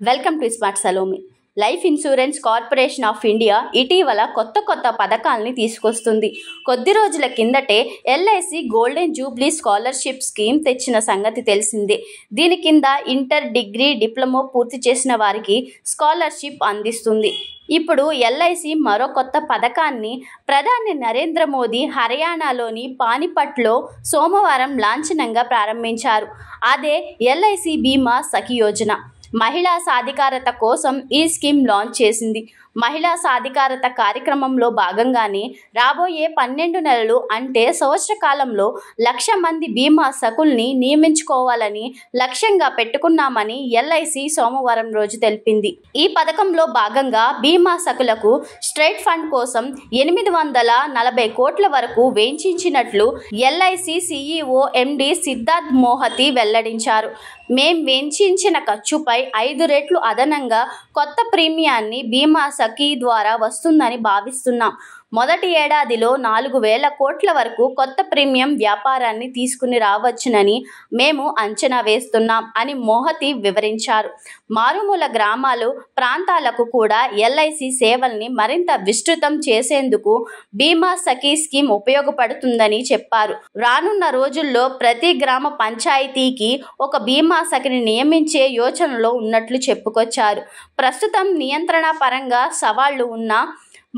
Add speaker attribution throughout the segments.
Speaker 1: Welcome to smart Salomi. Life insurance corporation of India ఇటీవల కొత్త పథకాల్ని తీసుకొస్తుంది. కొద్ది రోజుల కిందటే LIC golden Jubilee scholarship scheme తెచ్చిన సంగతి తెలిసిందే. దీని కింద ఇంటర్, డిగ్రీ, డిప్లొమా పూర్తి చేసిన వారికి స్కాలర్షిప్ అందిస్తుంది. ఇప్పుడు ఎల్ఐసి మరో కొత్త పథకాన్ని ప్రధాని నరేంద్ర మోదీ హర్యానాలోని పానిపట్లో సోమవారం లాంఛనంగా ప్రారంభించారు. అదే ఎల్ఐసి బీమా సఖి యోజన. మహిళా సాధికారత కోసం ఈ స్కీమ్ లాంచ్ చేసింది. మహిళా సాధికారత కార్యక్రమంలో భాగంగానే రాబోయే 12 నెలలు అంటే సంవత్సర కాలంలో 1,00,000 మంది బీమా సఖుల్ని నియమించుకోవాలని లక్ష్యంగా పెట్టుకున్నామని ఎల్ఐసి సోమవారం రోజు తెలిపింది. ఈ పథకంలో భాగంగా బీమా సఖులకు స్ట్రైట్ ఫండ్ కోసం 840 కోట్ల వరకు వెచ్చించినట్లు ఎల్ఐసి సిఇఓ ఎండి సిద్ధార్థ్ మోహతి వెల్లడించారు. మేం వెచ్చించిన ఖర్చుపై 5 రెట్లు అదనంగా కొత్త ప్రీమియాన్ని బీమా సఖి ద్వారా వస్తుందని భావిస్తున్నాం. మొదటి ఏడాదిలో 4,000 కోట్ల వరకు కొత్త ప్రీమియం వ్యాపారాన్ని తీసుకుని రావచ్చునని మేము అంచనా వేస్తున్నాం అని మోహతి వివరించారు. మారుమూల గ్రామాలు, ప్రాంతాలకు కూడా ఎల్ఐసి సేవల్ని మరింత విస్తృతం చేసేందుకు బీమా సఖి స్కీమ్ ఉపయోగపడుతుందని చెప్పారు. రానున్న రోజుల్లో ప్రతి గ్రామ పంచాయతీకి ఒక బీమా సఖిని నియమించే యోచనలో ఉన్నట్లు చెప్పుకొచ్చారు. ప్రస్తుతం నియంత్రణ పరంగా సవాళ్లు ఉన్నా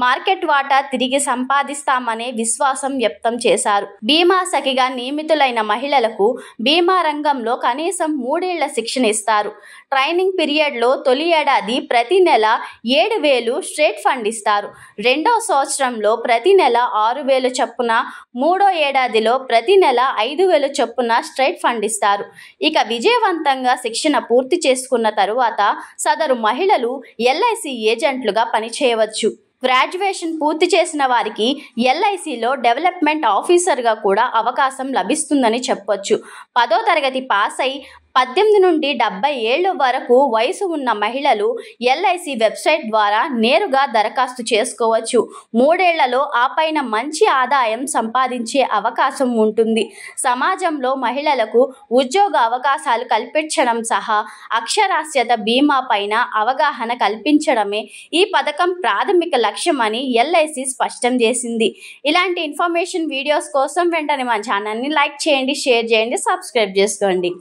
Speaker 1: మార్కెట్ వాటా తిరిగి సంపాదిస్తామనే విశ్వాసం వ్యక్తం చేశారు. బీమా సఖిగా నియమితులైన మహిళలకు బీమా రంగంలో కనీసం 3 ఏళ్ల శిక్షణ ఇస్తారు. ట్రైనింగ్ పీరియడ్లో తొలి ఏడాది ప్రతి నెల 7,000 స్ట్రేట్ ఫండ్ ఇస్తారు. రెండో సంవత్సరంలో ప్రతి నెల 6,000 చొప్పున, మూడో ఏడాదిలో ప్రతి నెల 5,000 చొప్పున స్ట్రేట్ ఫండ్ ఇస్తారు. ఇక విజయవంతంగా శిక్షణ పూర్తి చేసుకున్న తరువాత సదరు మహిళలు ఎల్ఐసి ఏజెంట్లుగా పనిచేయవచ్చు. గ్రాడ్యుయేషన్ పూర్తి చేసిన వారికి ఎల్ఐసిలో డెవలప్మెంట్ ఆఫీసర్గా కూడా అవకాశం లభిస్తుందని చెప్పొచ్చు. 10వ తరగతి పాస్ అయి 18 నుండి 70 ఏళ్ల వరకు వయసు ఉన్న మహిళలు ఎల్ఐసి వెబ్సైట్ ద్వారా నేరుగా దరఖాస్తు చేసుకోవచ్చు. 3 ఏళ్లలో ఆ పైన మంచి ఆదాయం సంపాదించే అవకాశం ఉంటుంది. సమాజంలో మహిళలకు ఉద్యోగ అవకాశాలు కల్పించడం సహా అక్షరాస్యత బీమా పైన అవగాహన కల్పించడమే ఈ పథకం ప్రాథమిక లక్ష్యమని ఎల్ఐసి స్పష్టం చేసింది. ఇలాంటి ఇన్ఫర్మేషన్ వీడియోస్ కోసం వెంటనే మా ఛానల్ని లైక్ చేయండి, షేర్ చేయండి, సబ్స్క్రైబ్ చేసుకోండి.